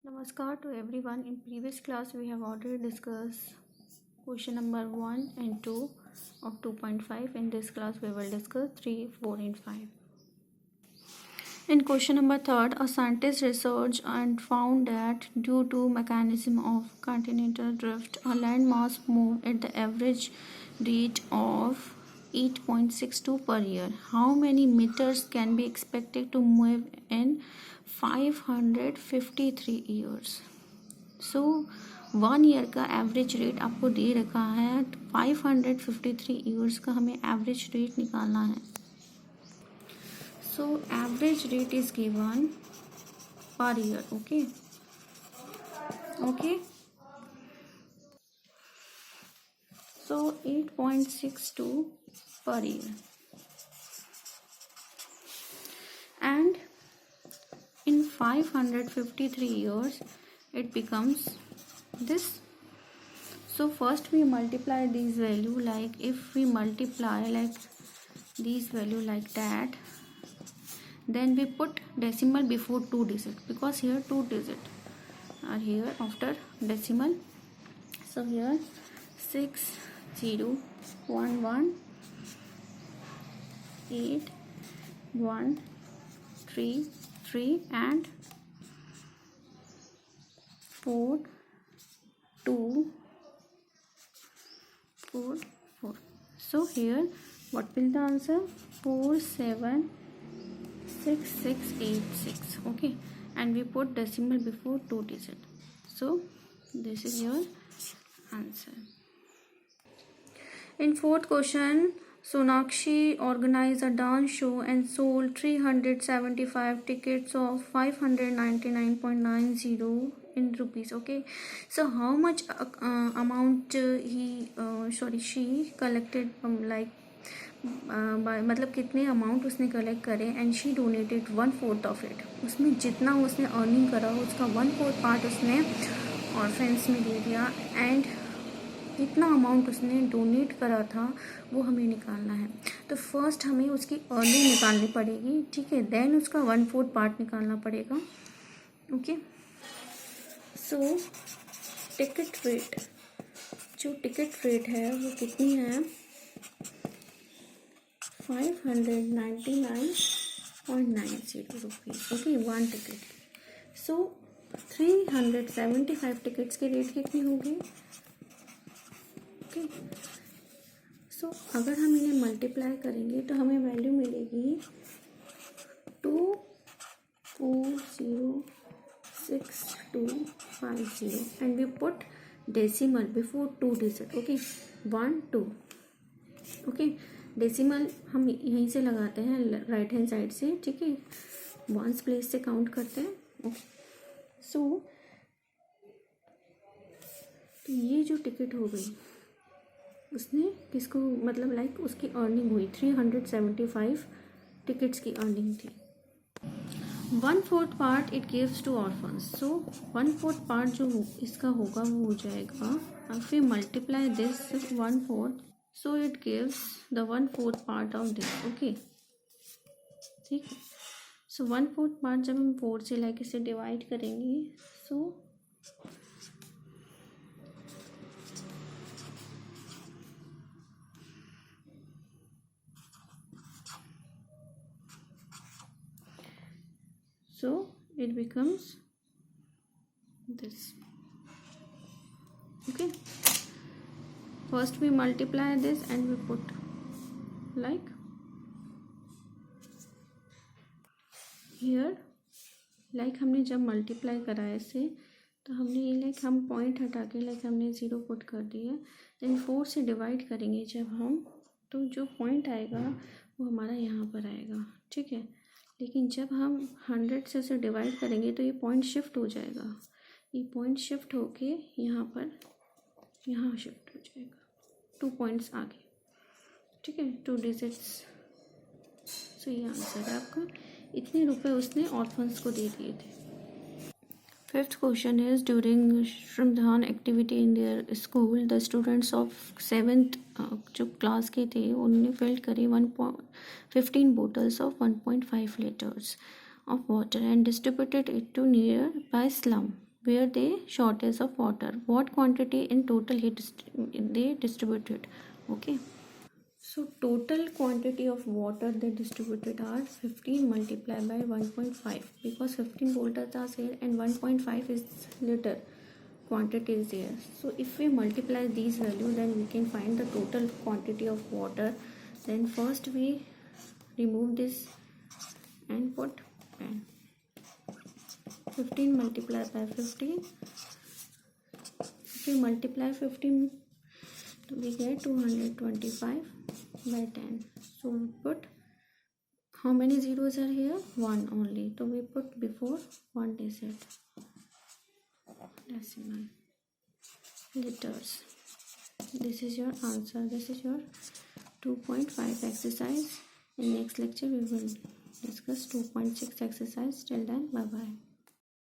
Namaskar to everyone. In previous class we have already discussed question number 1 and 2 of 2.5. In this class we will discuss 3, 4 and 5. In question number 3, a scientist researched and found that due to mechanism of continental drift, a landmass moved at the average rate of 8.62 per year. How many meters can be expected to move in 553 years? So 1 year का average rate आपको दे रखा है, 553 years का हमें average rate निकालना है. So average rate is given per year. Okay so 8.62 per year, and in 553 years it becomes this. So first we multiply these value, like if we multiply like these value like that, then we put decimal before 2 digit, because here 2 digit are here after decimal. So here 60118133 and 4244. So here what will the answer? 476686. Okay, and we put decimal before 2 digit. So this is your answer. In fourth question, Sonakshi organized a dance show and sold 375 tickets of 599.90 in rupees. Okay, so how much amount she collected मतलब कितने amount उसने collect करे, and she donated 1/4 of it. उसमें जितना उसने earning करा उसका 1/4 part उसने ऑर्फेन्स में दे दिया, एंड कितना अमाउंट उसने डोनेट करा था वो हमें निकालना है. तो फर्स्ट हमें उसकी अर्निंग निकालनी पड़ेगी, ठीक है, देन उसका 1/4 पार्ट निकालना पड़ेगा. ओके, सो टिकट रेट, जो टिकट रेट है वो कितनी है? 599.90 rupees. Okay, 1 ticket. So 375 tickets के रेट कितनी होगी? ओके, सो अगर हम इन्हें मल्टीप्लाई करेंगे तो हमें वैल्यू मिलेगी 2406250, and we put decimal before 2 digit. Okay, 1 2. Okay, decimal हम यहीं से लगाते हैं राइट हैंड साइड से, ठीक है, वंस प्लेस से काउंट करते हैं. ओके, सो तो ये जो टिकट हो गई उसने किसको, मतलब लाइक उसकी अर्निंग हुई 375 टिकट्स की अर्निंग थी. 1/4 part it gives to orphans. So 1/4 part जो इसका होगा वो हो जाएगा, if we multiply this 1/4, so it gives the 1/4 part of this. Okay, ठीक है. सो 1/4 पार्ट जब हम 4 से लाइक इसे डिवाइड करेंगे, सो it becomes this. Okay, first we multiply this and we put like here, like हमने जब मल्टीप्लाई करा है इसे, तो हमने ये लाइक हम पॉइंट हटा के लाइक हमने 0 पुट कर दिया. देन 4 से डिवाइड करेंगे जब हम, तो जो पॉइंट आएगा वो हमारा यहाँ पर आएगा, ठीक है. लेकिन जब हम 100 से उसे डिवाइड करेंगे तो ये पॉइंट शिफ्ट हो जाएगा, ये पॉइंट शिफ्ट होके यहाँ पर यहाँ शिफ्ट हो जाएगा 2 पॉइंट्स आगे, ठीक है, 2 डिजिट्स. सो ये आंसर है आपका. इतने रुपए उसने ऑर्फन्स को दे दिए थे. फिफ्थ क्वेश्चन इज, ड्यूरिंग श्रमदान activity in their school the students of 7th जो क्लास के थे उन्होंने फिल्ड करे 15 bottles of 1.5 litres of water and distributed it to nearby slum. where they shortage of water. What quantity in total they distributed? Okay, so total quantity of water they distributed are 15 multiplied by 1.5, because 15 voltage are here and 1.5 is liter quantity is there. So if we multiply these values, then we can find the total quantity of water. Then first we remove this and put pen. 15 multiplied by 15. If we multiply 15, we get 225 by 10. So we put, how many zeros are here? 1 only. So we put before 1 digit. Decimal. Liters. This is your answer. This is your 2.5 exercise. In next lecture we will discuss 2.6 exercise. Till then, bye bye.